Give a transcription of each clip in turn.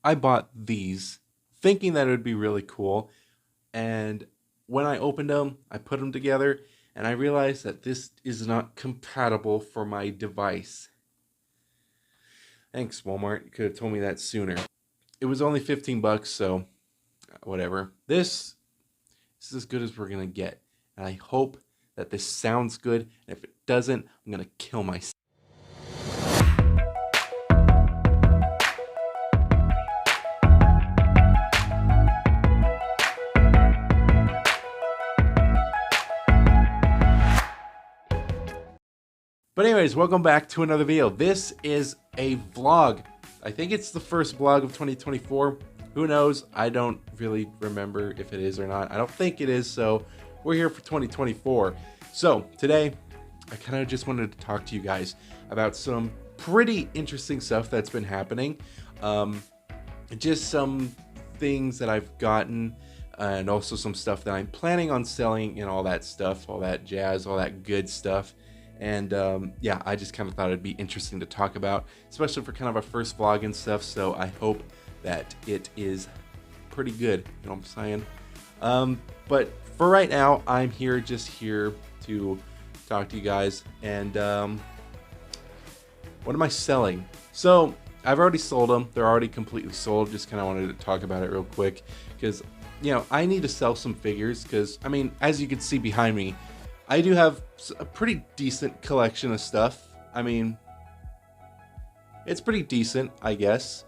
I bought these thinking that it would be really cool. And when I opened them, I put them together and I realized that this is not compatible for my device. Thanks, Walmart. You could have told me that sooner. It was only 15 bucks, so whatever. This is as good as we're going to get. And I hope that this sounds good. And if it doesn't, I'm going to kill myself. But anyways, welcome back to another video. This is a vlog. I think it's the first vlog of 2024. Who knows? I don't really remember if it is or not. I don't think it is, so we're here for 2024. So today, I kind of just wanted to talk to you guys about some pretty interesting stuff that's been happening. Just some things that I've gotten and also some stuff that I'm planning on selling and all that stuff, all that jazz, all that good stuff. And yeah, I just kind of thought it'd be interesting to talk about, especially for kind of a first vlog and stuff. So I hope that it is pretty good, you know what I'm saying? But for right now, I'm just here to talk to you guys. And what am I selling? So I've already sold them. They're already completely sold. Just kind of wanted to talk about it real quick because, you know, I need to sell some figures because, I mean, as you can see behind me, I do have a pretty decent collection of stuff. I mean, it's pretty decent, I guess.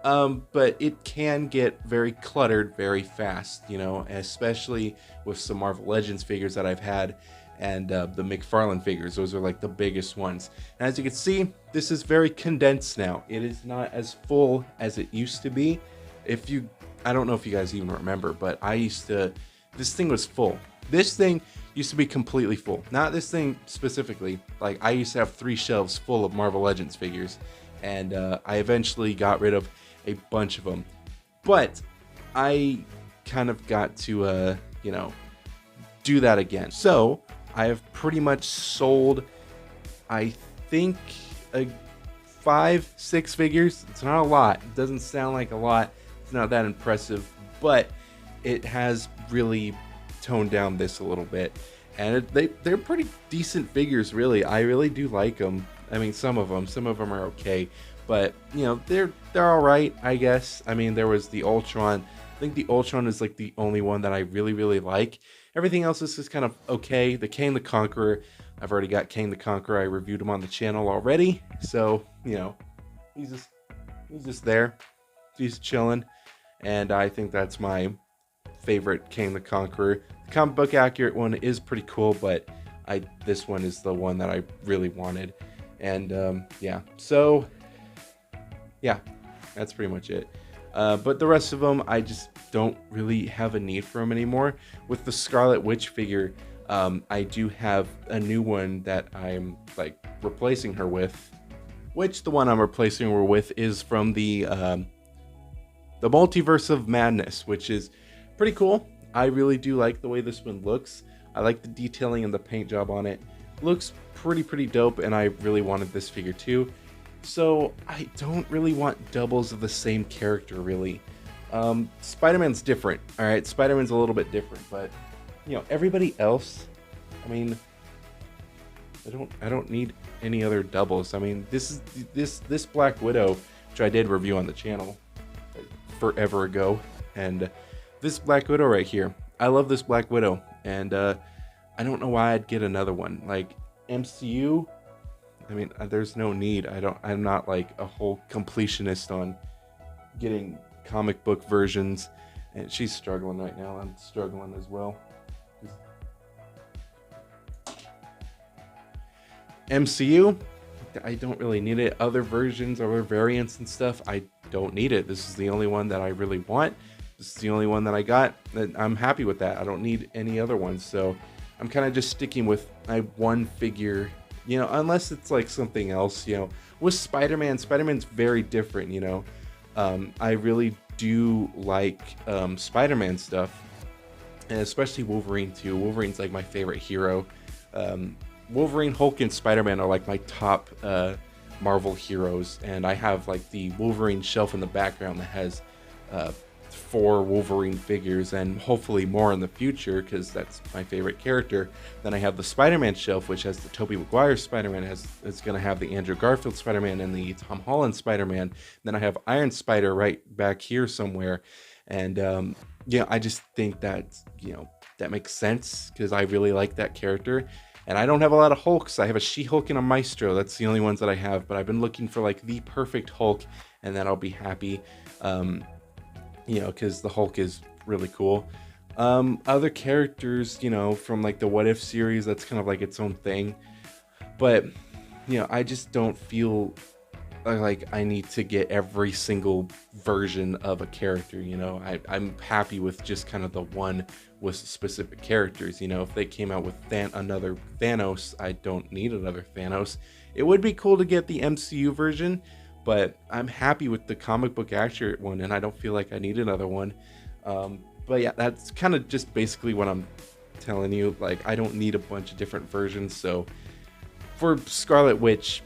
But it can get very cluttered very fast, you know, especially with some Marvel Legends figures that I've had and the McFarlane figures. Those are like the biggest ones. And as you can see, this is very condensed now. It is not as full as it used to be. I don't know if you guys even remember, but this thing was full. This thing used to be completely full. Not this thing specifically. Like, I used to have 3 shelves full of Marvel Legends figures, and I eventually got rid of a bunch of them. But I kind of got to, you know, do that again. So I have pretty much sold, I think, 5-6 figures. It's not a lot. It doesn't sound like a lot. It's not that impressive, but it has really toned down this a little bit, and they're pretty decent figures, really. I really do like them. I mean, some of them are okay, but you know, they're all right, I guess. I mean, there was the Ultron. I think the Ultron is like the only one that I really like. Everything else is just kind of okay. The Kang the Conqueror, I've already got Kang the Conqueror. I reviewed him on the channel already, so you know, he's just there. He's chilling, and I think that's my favorite Kang the Conqueror. The comic book accurate one is pretty cool, but this one is the one that I really wanted. And yeah, so yeah, that's pretty much it. But the rest of them, I just don't really have a need for them anymore. With the Scarlet Witch figure, I do have a new one that I'm like replacing her with, which the one I'm replacing her with is from the Multiverse of Madness, which is pretty cool. I really do like the way this one looks. I like the detailing and the paint job on it. Looks pretty dope, and I really wanted this figure too. So I don't really want doubles of the same character, really. Spider-Man's different, all right? Spider-Man's a little bit different, but you know, everybody else, I mean, I don't need any other doubles. I mean, this Black Widow, which I did review on the channel forever ago, and this Black Widow right here, I love this Black Widow, and I don't know why I'd get another one. Like, MCU, I mean, there's no need. I'm not like a whole completionist on getting comic book versions, and she's struggling right now. I'm struggling as well. MCU, I don't really need it. Other versions, other variants and stuff, I don't need it. This is the only one that I really want. This is the only one that I got, and I'm happy with that. I don't need any other ones, so I'm kind of just sticking with my one figure, you know, unless it's like something else, you know. With Spider-Man's very different, you know. I really do like Spider-Man stuff, and especially Wolverine too. Wolverine's like my favorite hero. Wolverine, Hulk, and Spider-Man are like my top Marvel heroes, and I have like the Wolverine shelf in the background that has 4 Wolverine figures, and hopefully more in the future because that's my favorite character. Then I have the Spider-Man shelf, which has the Tobey Maguire Spider-Man, it's going to have the Andrew Garfield Spider-Man and the Tom Holland Spider-Man. Then I have Iron Spider right back here somewhere, and yeah, I just think that, you know, that makes sense because I really like that character. And I don't have a lot of Hulks. I have a She-Hulk and a Maestro. That's the only ones that I have. But I've been looking for like the perfect Hulk, and then I'll be happy. You know, because the Hulk is really cool. Other characters, you know, from like the What If series, that's kind of like its own thing. But, you know, I just don't feel like I need to get every single version of a character. You know, I'm happy with just kind of the one with specific characters. You know, if they came out with another Thanos, I don't need another Thanos. It would be cool to get the MCU version, but I'm happy with the comic book accurate one, and I don't feel like I need another one. But yeah, that's kind of just basically what I'm telling you. Like, I don't need a bunch of different versions. So for Scarlet Witch,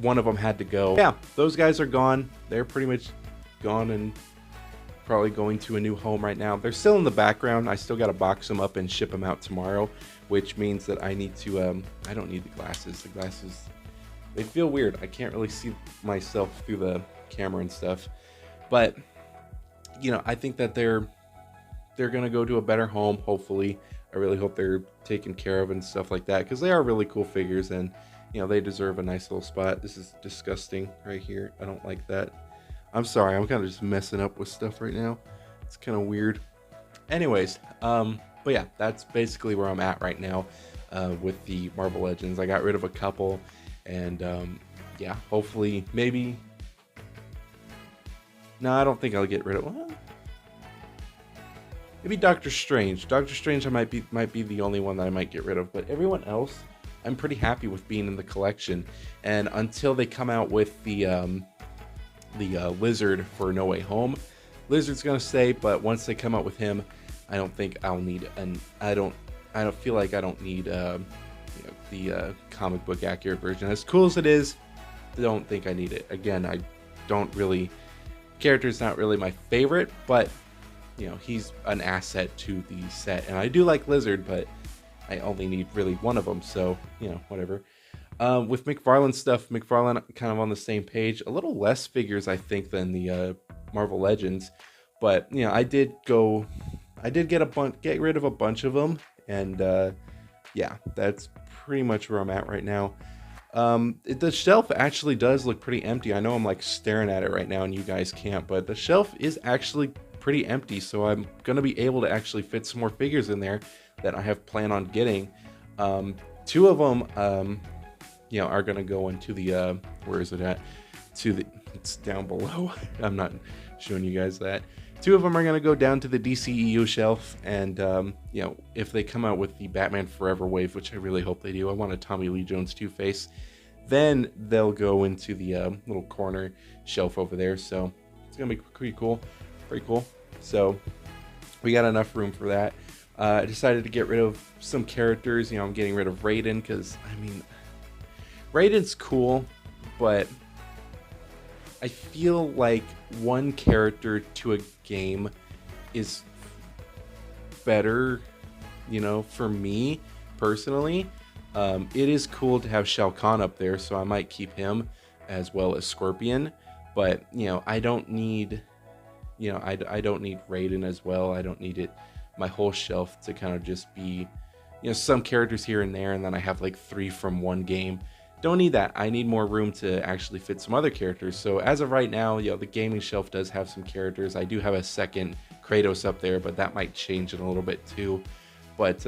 one of them had to go. Yeah, those guys are gone. They're pretty much gone and probably going to a new home right now. They're still in the background. I still got to box them up and ship them out tomorrow, which means that I need to, I don't need the glasses. The glasses, they feel weird. I can't really see myself through the camera and stuff. But, you know, I think that they're going to go to a better home, hopefully. I really hope they're taken care of and stuff like that, because they are really cool figures, and, you know, they deserve a nice little spot. This is disgusting right here. I don't like that. I'm sorry, I'm kind of just messing up with stuff right now. It's kind of weird. Anyways, but yeah, that's basically where I'm at right now with the Marvel Legends. I got rid of a couple, and yeah, hopefully, maybe. No, I don't think I'll get rid of. Well, maybe Doctor Strange. Doctor Strange, I might be the only one that I might get rid of, but everyone else, I'm pretty happy with being in the collection. And until they come out with the Lizard for No Way Home, Lizard's gonna stay. But once they come out with him, I don't think I'll need, and I don't feel like I don't need you know, the comic book accurate version. As cool as it is, I don't think I need it. Again, I don't really. Character's not really my favorite, but you know, he's an asset to the set, and I do like Lizard, but I only need really one of them, so, you know, whatever. With McFarlane stuff, McFarlane kind of on the same page. A little less figures, I think, than the Marvel Legends, but, you know, I did get rid of a bunch of them, and yeah, that's pretty much where I'm at right now. The shelf actually does look pretty empty. I know I'm like staring at it right now and you guys can't, but the shelf is actually pretty empty, so I'm gonna be able to actually fit some more figures in there that I have planned on getting. 2 of them you know, are gonna go into the where is it at, it's down below. I'm not showing you guys that. 2 of them are gonna go down to the DCEU shelf, and you know, if they come out with the Batman Forever wave, which I really hope they do, I want a Tommy Lee Jones Two-Face, then they'll go into the little corner shelf over there. So it's gonna be pretty cool. So we got enough room for that. I decided to get rid of some characters. You know, I'm getting rid of Raiden because, I mean, Raiden's cool, but I feel like one character to a game is better, you know, for me personally. It is cool to have Shao Kahn up there, so I might keep him, as well as Scorpion. But, you know, I don't need, you know, I don't need Raiden as well. I don't need it, my whole shelf to kind of just be, you know, some characters here and there, and then I have like 3 from one game. Don't need that. I need more room to actually fit some other characters. So as of right now, you know, the gaming shelf does have some characters. I do have a second Kratos up there, but that might change in a little bit too. But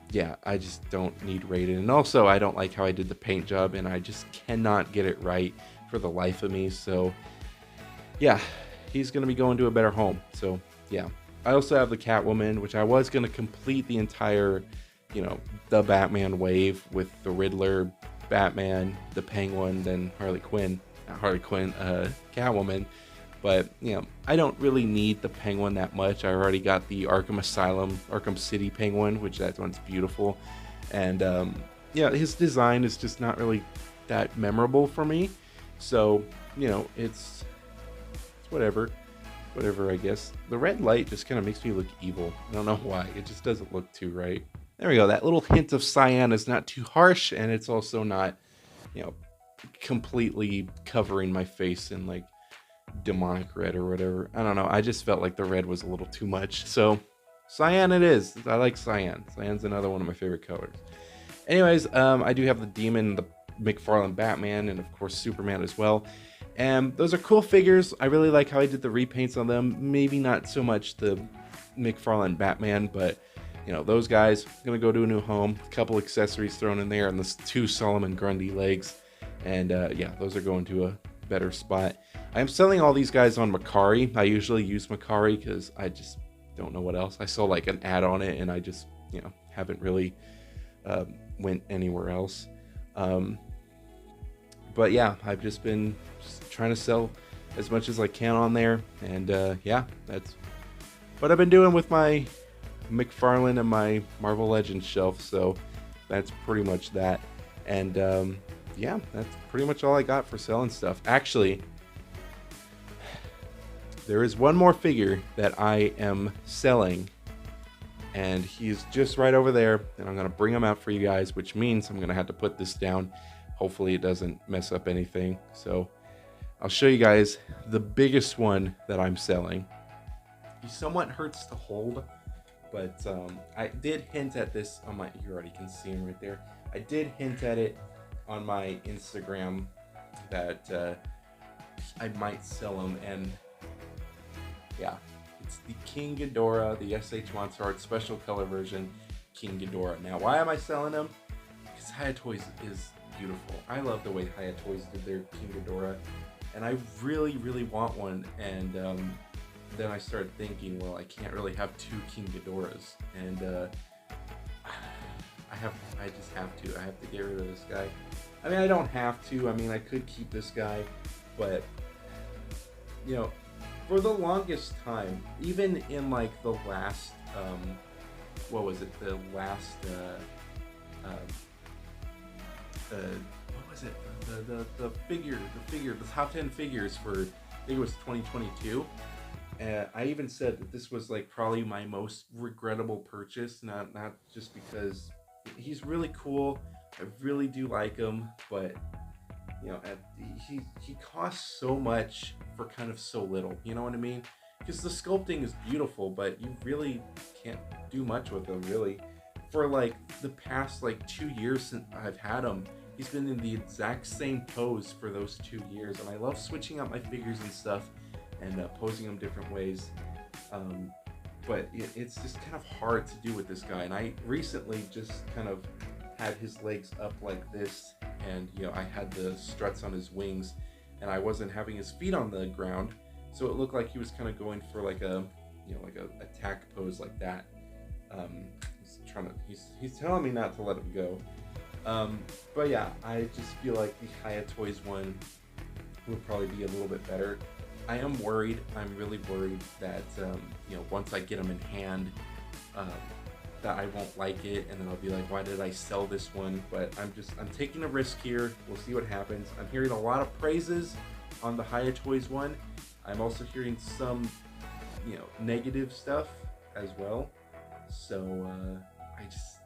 yeah, I just don't need Raiden. And also, I don't like how I did the paint job, and I just cannot get it right for the life of me. So yeah, he's going to be going to a better home. So yeah, I also have the Catwoman, which I was going to complete the entire, you know, the Batman wave with the Riddler, Batman, the Penguin, then Catwoman. But, you know, I don't really need the Penguin that much. I already got the Arkham City Penguin, which that one's beautiful. And, yeah, his design is just not really that memorable for me. So, you know, it's whatever. Whatever, I guess. The red light just kind of makes me look evil. I don't know why. It just doesn't look too right. There we go. That little hint of cyan is not too harsh, and it's also not, you know, completely covering my face in like demonic red or whatever. I don't know. I just felt like the red was a little too much. So cyan it is. I like cyan. Cyan's another one of my favorite colors. Anyways, I do have the Demon, the McFarlane Batman, and of course Superman as well. And those are cool figures. I really like how I did the repaints on them. Maybe not so much the McFarlane Batman, but you know, those guys gonna go to a new home. A couple accessories thrown in there, and the 2 Solomon Grundy legs. And yeah, those are going to a better spot. I am selling all these guys on Mercari. I usually use Mercari because I just don't know what else. I saw like an ad on it, and I just, you know, haven't really went anywhere else. But yeah, I've just been trying to sell as much as I can on there, and yeah, that's what I've been doing with my McFarlane and my Marvel Legends shelf. So that's pretty much that. And yeah, that's pretty much all I got for selling stuff. Actually, there is one more figure that I am selling, and he's just right over there, and I'm gonna bring him out for you guys, which means I'm gonna have to put this down. Hopefully it doesn't mess up anything. So I'll show you guys the biggest one that I'm selling. He somewhat hurts to hold, but I did hint at this on my, you already can see him right there. I did hint at it on my Instagram that I might sell him, and yeah, it's the King Ghidorah, the SH Monster Art special color version, King Ghidorah. Now, why am I selling him? Because Hiya Toys is beautiful. I love the way Hiya Toys did their King Ghidorah, and I really, really want one. And then I started thinking, well, I can't really have 2 King Ghidorahs, and I just have to. I have to get rid of this guy. I mean, I don't have to. I mean, I could keep this guy, but you know, for the longest time, even in like the last, what was it? The last, what was it? The top 10 figures for, I think it was 2022. I even said that this was like probably my most regrettable purchase, not just because he's really cool. I really do like him, but you know, he costs so much for kind of so little. You know what I mean? Because the sculpting is beautiful, but you really can't do much with him, really. For like the past like 2 years since I've had him, he's been in the exact same pose for those 2 years, and I love switching up my figures and stuff and posing them different ways. But it's just kind of hard to do with this guy, and I recently just kind of had his legs up like this, and you know, I had the struts on his wings, and I wasn't having his feet on the ground, so it looked like he was kind of going for like a, you know, like a attack pose like that. He's telling me not to let him go. But yeah, I just feel like the Hiya Toys one would probably be a little bit better. I am worried. I'm really worried that you know, once I get him in hand, that I won't like it, and then I'll be like, why did I sell this one? But I'm taking a risk here. We'll see what happens. I'm hearing a lot of praises on the Hiya Toys one. I'm also hearing some, you know, negative stuff as well. So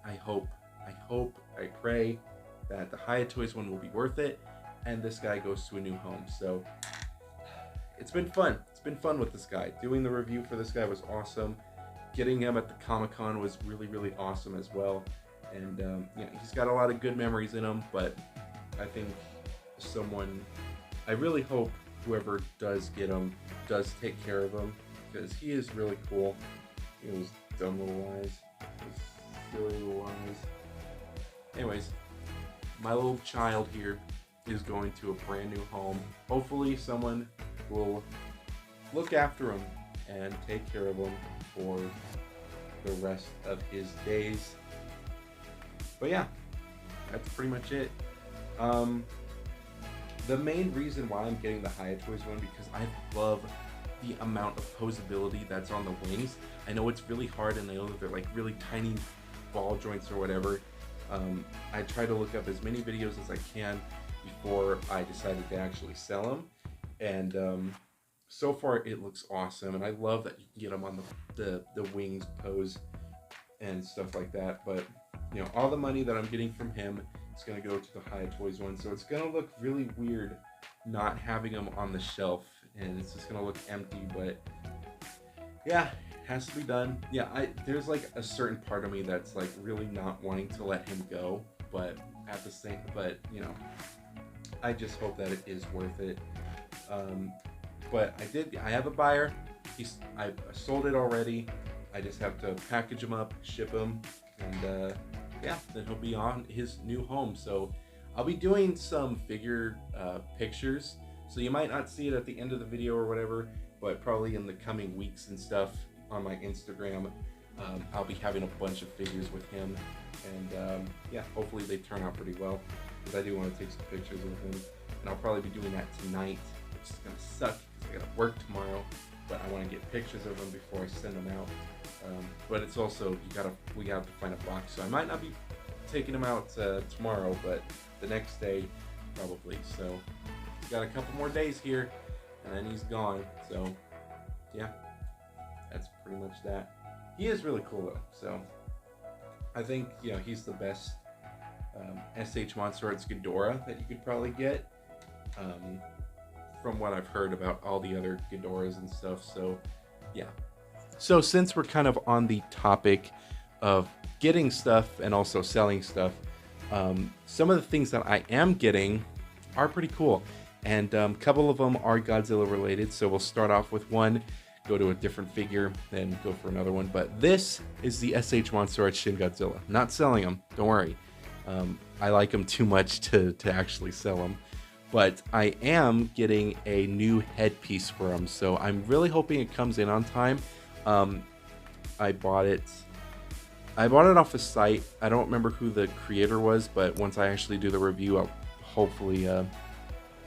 I hope, I pray that the Hiya Toys one will be worth it, and this guy goes to a new home. So it's been fun. It's been fun with this guy. Doing the review for this guy was awesome. Getting him at the Comic-Con was really, really awesome as well. And you know, he's got a lot of good memories in him, but I think I really hope whoever does get him does take care of him, because he is really cool. He was dumb little eyes. Those silly little eyes. Anyways, my little child here is going to a brand new home. Hopefully someone will look after him and take care of him for the rest of his days. But yeah, that's pretty much it. The main reason why I'm getting the Hiya Toys one, because I love the amount of posability that's on the wings. I know it's really hard, and I know that they're like really tiny ball joints or whatever. I try to look up as many videos as I can. before I decided to actually sell them. And so far it looks awesome, and I love that you can get them on the wings pose and stuff like that. But you know, all the money that I'm getting from him is going to go to the Hiya Toys one, so it's going to look really weird not having them on the shelf, and it's just going to look empty. But yeah, it has to be done. Yeah, there's like a certain part of me that's like really not wanting to let him go, but at the same, but you know, I just hope that it is worth it. But I have a buyer. I sold it already. I just have to package them up, ship them, and yeah, then he'll be on his new home. So I'll be doing some figure pictures. So you might not see it at the end of the video or whatever, but probably in the coming weeks and stuff on my Instagram, I'll be having a bunch of figures with him. And yeah, hopefully they turn out pretty well, because I do want to take some pictures with him. And I'll probably be doing that tonight, which is going to suck because I got to work tomorrow. But I want to get pictures of them before I send them out. But it's also, we got to find a box. So I might not be taking them out tomorrow, but the next day probably. So he's got a couple more days here, and then he's gone. So yeah, that's pretty much that. He is really cool though. So I think, you know, he's the best SH Monster Arts Ghidorah that you could probably get. From what I've heard about all the other Ghidorahs and stuff. So yeah. So since we're kind of on the topic of getting stuff and also selling stuff, some of the things that I am getting are pretty cool. And a couple of them are Godzilla related. So we'll start off with one, go to a different figure, then go for another one. But this is the SH Monster Arts Shin Godzilla. Not selling them, don't worry. I like them too much to actually sell them. But I am getting a new headpiece for him, so I'm really hoping it comes in on time. I bought it off a site. I don't remember who the creator was, but once I actually do the review, I'll hopefully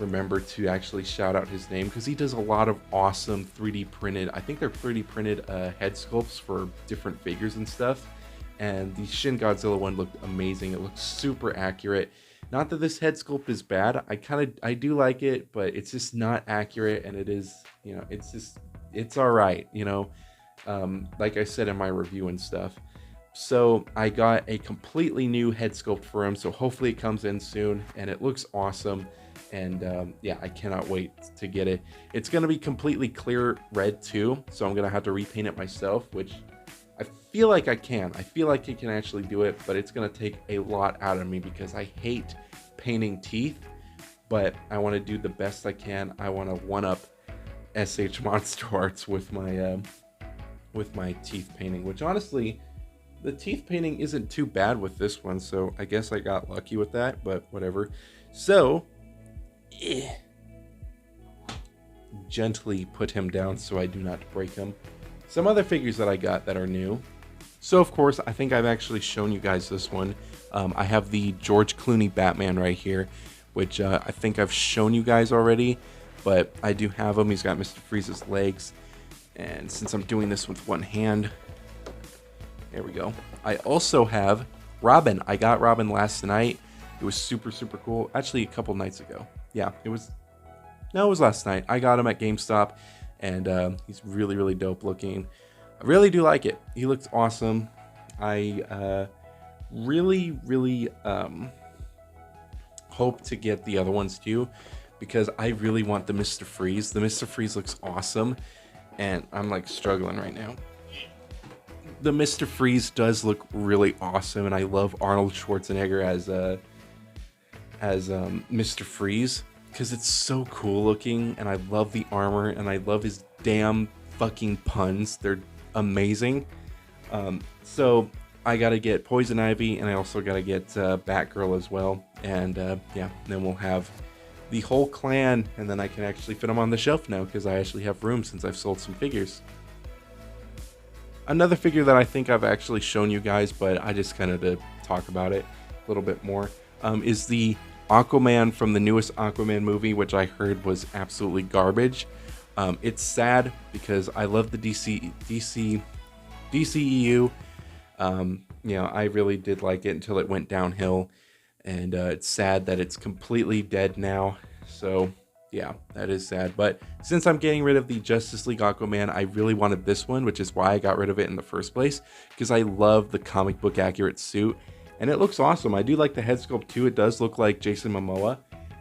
remember to actually shout out his name, because he does a lot of awesome 3D printed, I think they're 3D printed head sculpts for different figures and stuff. And the Shin Godzilla one looked amazing. It looked super accurate. Not that this head sculpt is bad. I do like it, but it's just not accurate, and it is, you know, it's all right, you know, like I said in my review and stuff. So I got a completely new head sculpt for him, so hopefully it comes in soon, and it looks awesome. And yeah, I cannot wait to get it. It's going to be completely clear red too, so I'm going to have to repaint it myself, which I feel like I can. I feel like I can actually do it, but it's going to take a lot out of me because I hate painting teeth, but I want to do the best I can. I want to one-up SH Monster Arts with my teeth painting, which honestly, the teeth painting isn't too bad with this one, so I guess I got lucky with that, but whatever. So, gently put him down so I do not break him. Some other figures that I got that are new. So of course, I think I've actually shown you guys this one. I have the George Clooney Batman right here, which I think I've shown you guys already, but I do have him. He's got Mr. Freeze's legs, and since I'm doing this with one hand, there we go. I also have Robin. I got Robin last night. It was super, super cool. Actually, a couple nights ago. Yeah, it was last night. I got him at GameStop, and he's really, really dope looking. I really do like it. He looks awesome. I really, really hope to get the other ones too, because I really want the Mr. Freeze. The Mr. Freeze looks awesome, and I'm like struggling right now. The Mr. Freeze does look really awesome, and I love Arnold Schwarzenegger as Mr. Freeze, because it's so cool looking, and I love the armor, and I love his damn fucking puns. They're amazing. So I gotta get Poison Ivy, and I also gotta get Batgirl as well, and yeah, then we'll have the whole clan, and then I can actually fit them on the shelf now, because I actually have room since I've sold some figures. Another figure that I think I've actually shown you guys, but I just kind of to talk about it a little bit more, is the Aquaman from the newest Aquaman movie, which I heard was absolutely garbage. It's sad because I love the DCEU. You know, I really did like it until it went downhill, and it's sad that it's completely dead now. So yeah, that is sad. But since I'm getting rid of the Justice League Aquaman, I really wanted this one, which is why I got rid of it in the first place, because I love the comic book accurate suit, and it looks awesome. I do like the head sculpt too. It does look like Jason Momoa,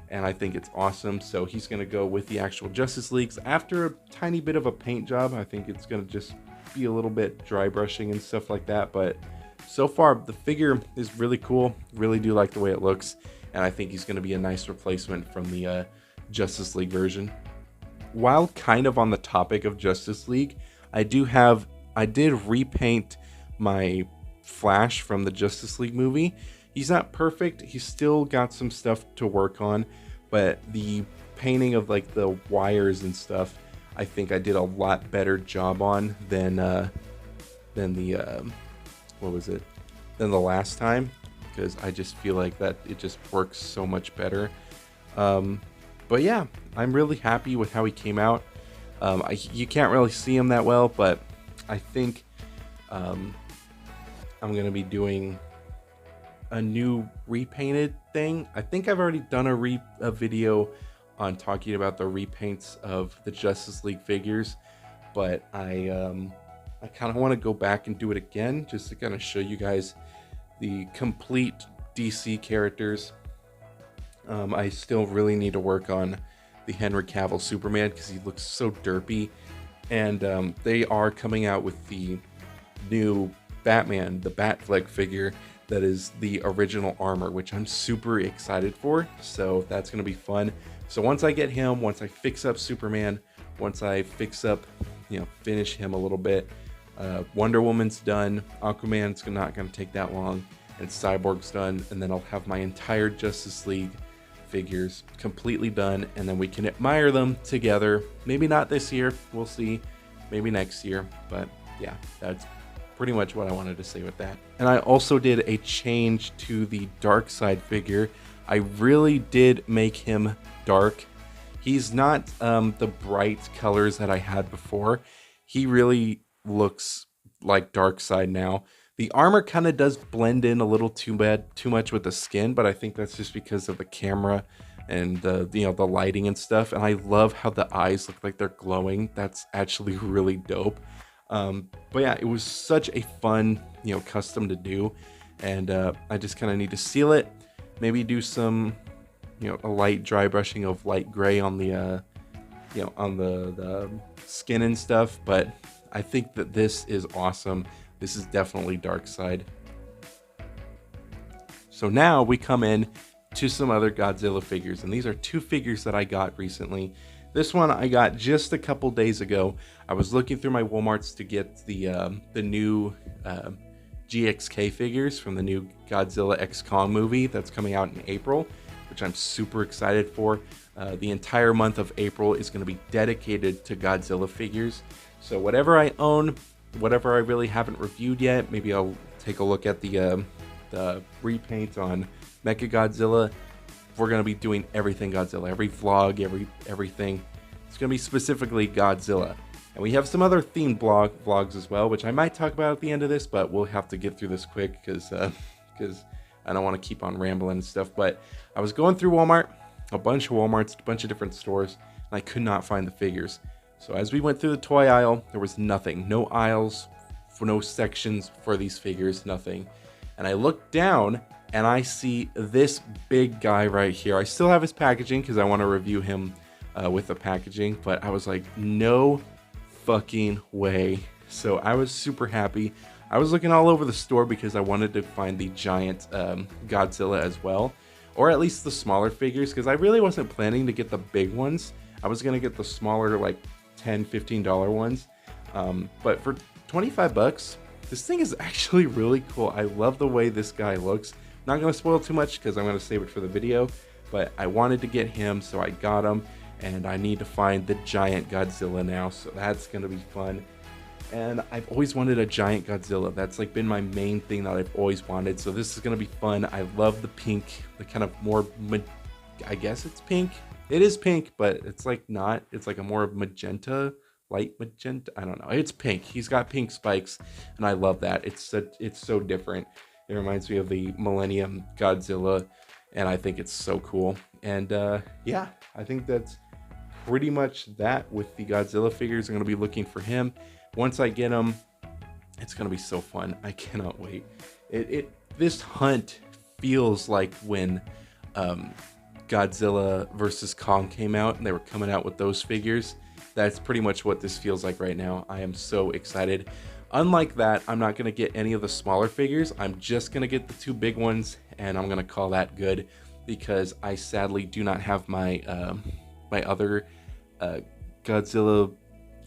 and I think it's awesome. So he's going to go with the actual Justice Leagues. After a tiny bit of a paint job, I think it's going to just be a little bit dry brushing and stuff like that. But so far, the figure is really cool. Really do like the way it looks, and I think he's going to be a nice replacement from the Justice League version. While kind of on the topic of Justice League, I did repaint my Flash from the Justice League movie. He's not perfect. He's still got some stuff to work on, but the painting of like the wires and stuff, I think I did a lot better job on than the than the last time, because I just feel like that it just works so much better. But yeah, I'm really happy with how he came out. You can't really see him that well, but I think I'm gonna be doing a new repainted thing. I think I've already done a video on talking about the repaints of the Justice League figures, but I kind of want to go back and do it again, just to kind of show you guys the complete DC characters. I still really need to work on the Henry Cavill Superman, because he looks so derpy, and they are coming out with the new Batman, the Batfleck figure that is the original armor, which I'm super excited for. So that's going to be fun. So once I get him, once I fix up Superman, once I fix up, finish him a little bit, Wonder Woman's done, Aquaman's not going to take that long, and Cyborg's done, and then I'll have my entire Justice League figures completely done, and then we can admire them together. Maybe not this year, we'll see, maybe next year, but yeah, that's pretty much what I wanted to say with that. And I also did a change to the Darkseid figure. I really did make him dark. He's not the bright colors that I had before. He really looks like Darkseid now. The armor kind of does blend in a little too much with the skin, but I think that's just because of the camera and the lighting and stuff. And I love how the eyes look like they're glowing. That's actually really dope. But yeah, it was such a fun custom to do, and I just kind of need to seal it, maybe do some a light dry brushing of light gray on the on the skin and stuff. But I think that this is awesome. This is definitely Darkseid. So now we come in to some other Godzilla figures, and these are two figures that I got recently. This one I got just a couple days ago. I was looking through my Walmarts to get the new GXK figures from the new Godzilla X Kong movie that's coming out in April, which I'm super excited for. The entire month of April is going to be dedicated to Godzilla figures. So whatever I own, whatever I really haven't reviewed yet, maybe I'll take a look at the repaint on Mechagodzilla. We're going to be doing everything Godzilla, every vlog, everything. It's going to be specifically Godzilla. And we have some other themed vlogs as well, which I might talk about at the end of this, but we'll have to get through this quick because I don't want to keep on rambling and stuff. But I was going through Walmart, a bunch of Walmarts, a bunch of different stores, and I could not find the figures. So as we went through the toy aisle, there was nothing. No aisles, for no sections for these figures, nothing. And I looked down, and I see this big guy right here. I still have his packaging because I want to review him with the packaging, but I was like, no fucking way. So I was super happy. I was looking all over the store because I wanted to find the giant Godzilla as well, or at least the smaller figures, because I really wasn't planning to get the big ones. I was gonna get the smaller, like $10-15 ones, but for 25 bucks, this thing is actually really cool. I love the way this guy looks. Not gonna spoil too much because I'm gonna save it for the video, but I wanted to get him, so I got him, and I need to find the giant Godzilla now, so that's gonna be fun. And I've always wanted a giant Godzilla. That's like been my main thing that I've always wanted, so this is gonna be fun. I love the pink, the kind of more, I guess it's pink. It is pink, but it's like not. It's like a more magenta, light magenta. I don't know. It's pink. He's got pink spikes, and I love that. It's so different. It reminds me of the Millennium Godzilla, and I think it's so cool. And yeah, I think that's pretty much that with the Godzilla figures. I'm going to be looking for him. Once I get him, it's going to be so fun. I cannot wait. This hunt feels like when Godzilla versus Kong came out and they were coming out with those figures. That's pretty much what this feels like right now. I am so excited. Unlike that, I'm not going to get any of the smaller figures. I'm just going to get the 2 big ones, and I'm going to call that good, because I sadly do not have my my other Godzilla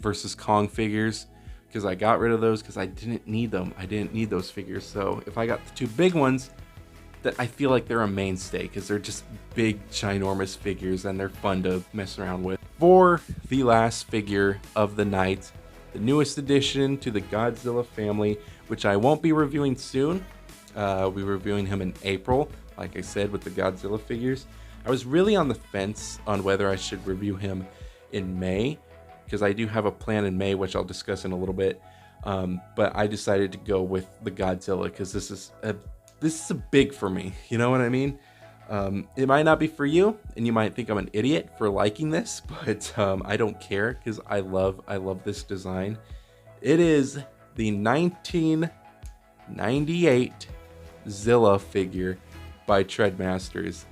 versus Kong figures, because I got rid of those because I didn't need them. I didn't need those figures. So if I got the 2 big ones, that I feel like they're a mainstay, because they're just big, ginormous figures and they're fun to mess around with. For the last figure of the night, the newest addition to the Godzilla family, which I won't be reviewing soon. We'll be reviewing him in April, like I said, with the Godzilla figures. I was really on the fence on whether I should review him in May, because I do have a plan in May, which I'll discuss in a little bit. But I decided to go with the Godzilla because this is a big for me. You know what I mean? It might not be for you, and you might think I'm an idiot for liking this, but I don't care, because I love this design. It is the 1998 Zilla figure by Treadmasters.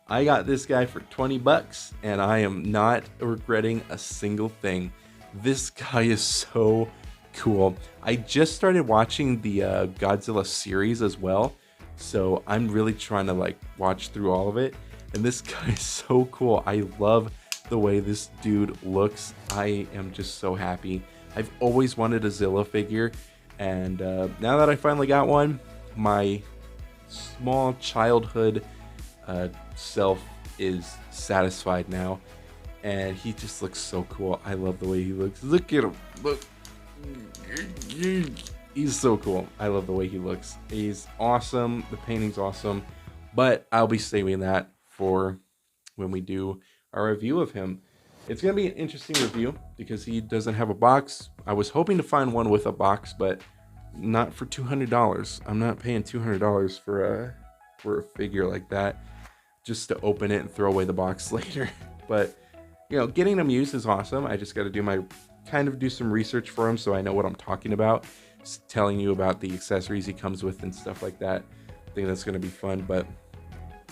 I got this guy for 20 bucks, and I am not regretting a single thing. This guy is so cool. I just started watching the Godzilla series as well, so I'm really trying to like watch through all of it, and this guy is so cool. I love the way this dude looks. I am just so happy. I've always wanted a Zilla figure, and now that I finally got one, my small childhood self is satisfied now, and he just looks so cool. I love the way he looks. Look at him. Look. He's so cool. I love the way he looks. He's awesome. The painting's awesome. But I'll be saving that for when we do our review of him. It's going to be an interesting review because he doesn't have a box. I was hoping to find one with a box, but not for $200. I'm not paying $200 for a figure like that just to open it and throw away the box later. But, you know, getting him used is awesome. I just got to do some research for him so I know what I'm talking about. Telling you about the accessories he comes with and stuff like that. I think that's going to be fun. But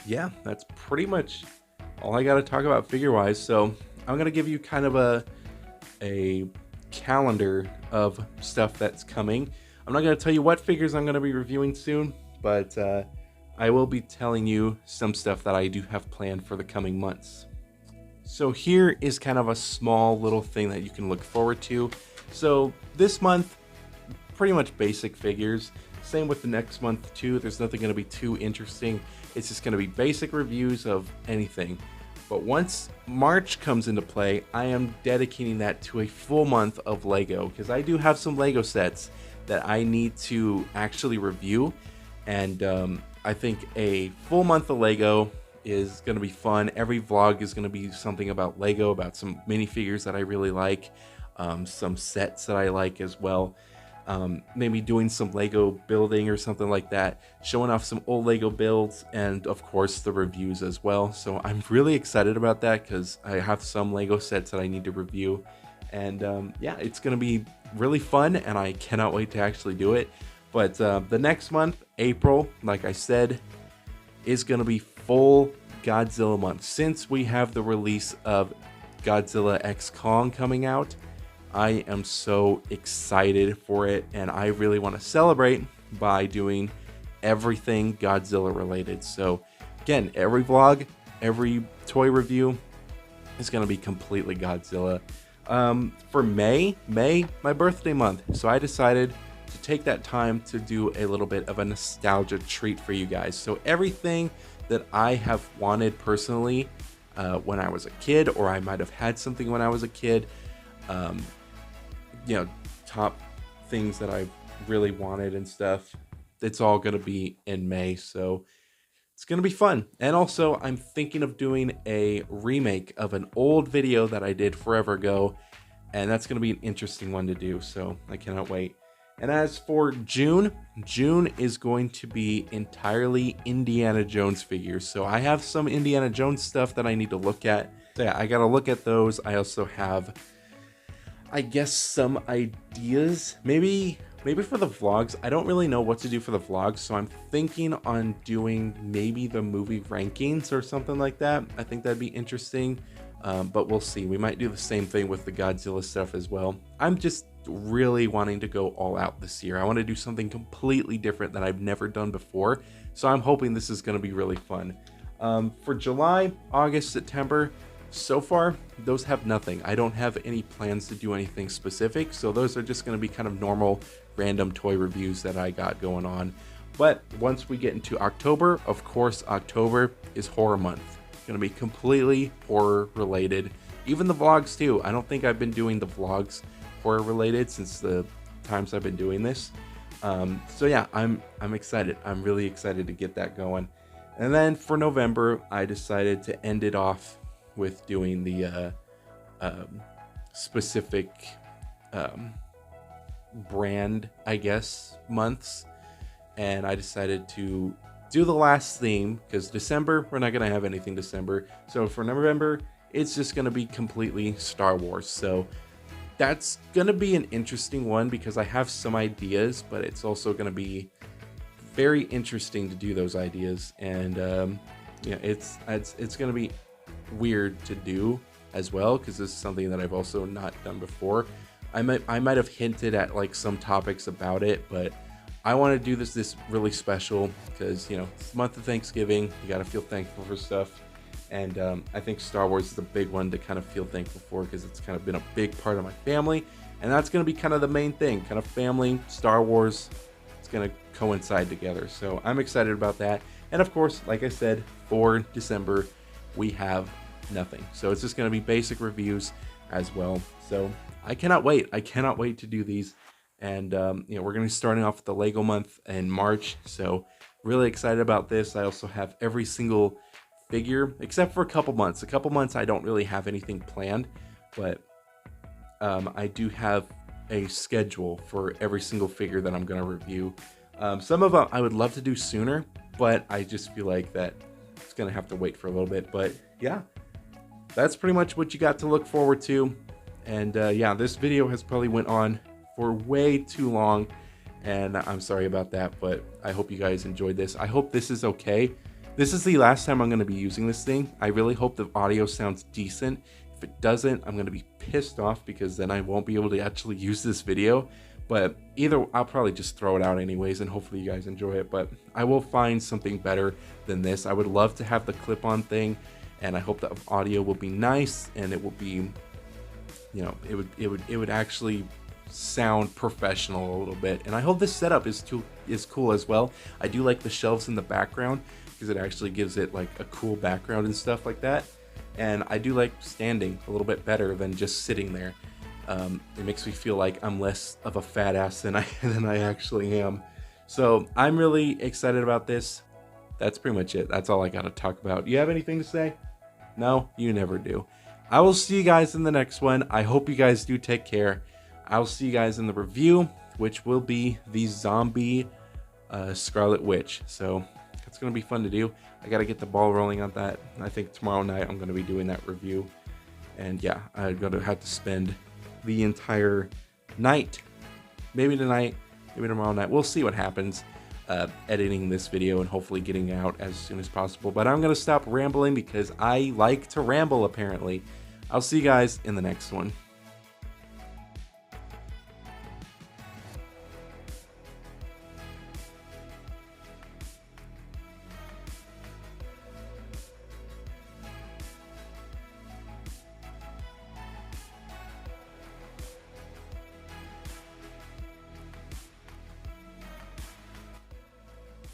yeah, that's pretty much all I got to talk about figure wise. So I'm going to give you kind of a calendar of stuff that's coming. I'm not going to tell you what figures I'm going to be reviewing soon, but I will be telling you some stuff that I do have planned for the coming months. So here is kind of a small little thing that you can look forward to. So this month, pretty much basic figures. Same with the next month too. There's nothing going to be too interesting. It's just going to be basic reviews of anything. But once March comes into play, I am dedicating that to a full month of Lego, because I do have some Lego sets that I need to actually review. And I think a full month of Lego is going to be fun. Every vlog is going to be something about Lego, about some minifigures that I really like, some sets that I like as well. Maybe doing some Lego building or something like that, showing off some old Lego builds, and of course the reviews as well. So I'm really excited about that because I have some Lego sets that I need to review, and yeah, it's gonna be really fun, and I cannot wait to actually do it. But the next month, April, like I said, is gonna be full Godzilla month. Since we have the release of Godzilla X Kong coming out, I am so excited for it, and I really want to celebrate by doing everything Godzilla related. So again, every vlog, every toy review is going to be completely Godzilla. For May, my birthday month, so I decided to take that time to do a little bit of a nostalgia treat for you guys. So everything that I have wanted personally when I was a kid, or I might have had something when I was a kid, you know, top things that I really wanted and stuff, it's all going to be in May. So it's going to be fun. And also, I'm thinking of doing a remake of an old video that I did forever ago, and that's going to be an interesting one to do. So I cannot wait. And as for June, June is going to be entirely Indiana Jones figures. So I have some Indiana Jones stuff that I need to look at. So yeah, I gotta look at those. I also have, I guess, some ideas. Maybe for the vlogs. I don't really know what to do for the vlogs, so I'm thinking on doing maybe the movie rankings or something like that. I think that'd be interesting, but we'll see. We might do the same thing with the Godzilla stuff as well. I'm just really wanting to go all out this year. I want to do something completely different that I've never done before, so I'm hoping this is going to be really fun. For July, August, September, so far those have nothing. I don't have any plans to do anything specific, so those are just going to be kind of normal random toy reviews that I got going on. But once we get into October, of course, October is horror month. It's going to be completely horror related. Even the vlogs too. I don't think I've been doing the vlogs horror related since the times I've been doing this. So yeah, I'm excited. I'm really excited to get that going. And then for November, I decided to end it off with doing the specific brand, I guess, months. And I decided to do the last theme because December, we're not going to have anything December. So for November, it's just going to be completely Star Wars. So that's going to be an interesting one because I have some ideas, but it's also going to be very interesting to do those ideas. And yeah, it's going to be weird to do as well because this is something that I've also not done before. I might have hinted at like some topics about it, but I want to do this really special because, you know, it's the month of Thanksgiving. You got to feel thankful for stuff. And I think Star Wars is a big one to kind of feel thankful for because it's kind of been a big part of my family. And that's going to be kind of the main thing, kind of family, Star Wars. It's going to coincide together. So I'm excited about that. And of course, like I said, for December, we have nothing. So it's just going to be basic reviews as well. So I cannot wait. I cannot wait to do these. And, you know, we're going to be starting off with the Lego month in March. So really excited about this. I also have every single figure except for a couple months. A couple months I don't really have anything planned, but I do have a schedule for every single figure that I'm going to review. Some of them I would love to do sooner, but I just feel like that it's going to have to wait for a little bit. But yeah, that's pretty much what you got to look forward to. And yeah, this video has probably went on for way too long, and I'm sorry about that, but I hope you guys enjoyed this. I hope this is okay. This is the last time I'm going to be using this thing. I really hope the audio sounds decent. If it doesn't, I'm going to be pissed off because then I won't be able to actually use this video. But either I'll probably just throw it out anyways, and hopefully you guys enjoy it. But I will find something better than this. I would love to have the clip-on thing, and I hope the audio will be nice and it will be, you know, it would actually sound professional a little bit. And I hope this setup is cool as well. I do like the shelves in the background because it actually gives it like a cool background and stuff like that. And I do like standing a little bit better than just sitting there. It makes me feel like I'm less of a fat ass than I actually am. So I'm really excited about this. That's pretty much it. That's all I gotta talk about. You have anything to say? No, you never do. I will see you guys in the next one. I hope you guys do take care. I'll see you guys in the review, which will be the zombie Scarlet Witch. So it's going to be fun to do. I got to get the ball rolling on that. I think tomorrow night I'm going to be doing that review. And yeah, I'm going to have to spend the entire night, maybe tonight, maybe tomorrow night. We'll see what happens editing this video and hopefully getting it out as soon as possible. But I'm going to stop rambling because I like to ramble apparently. I'll see you guys in the next one.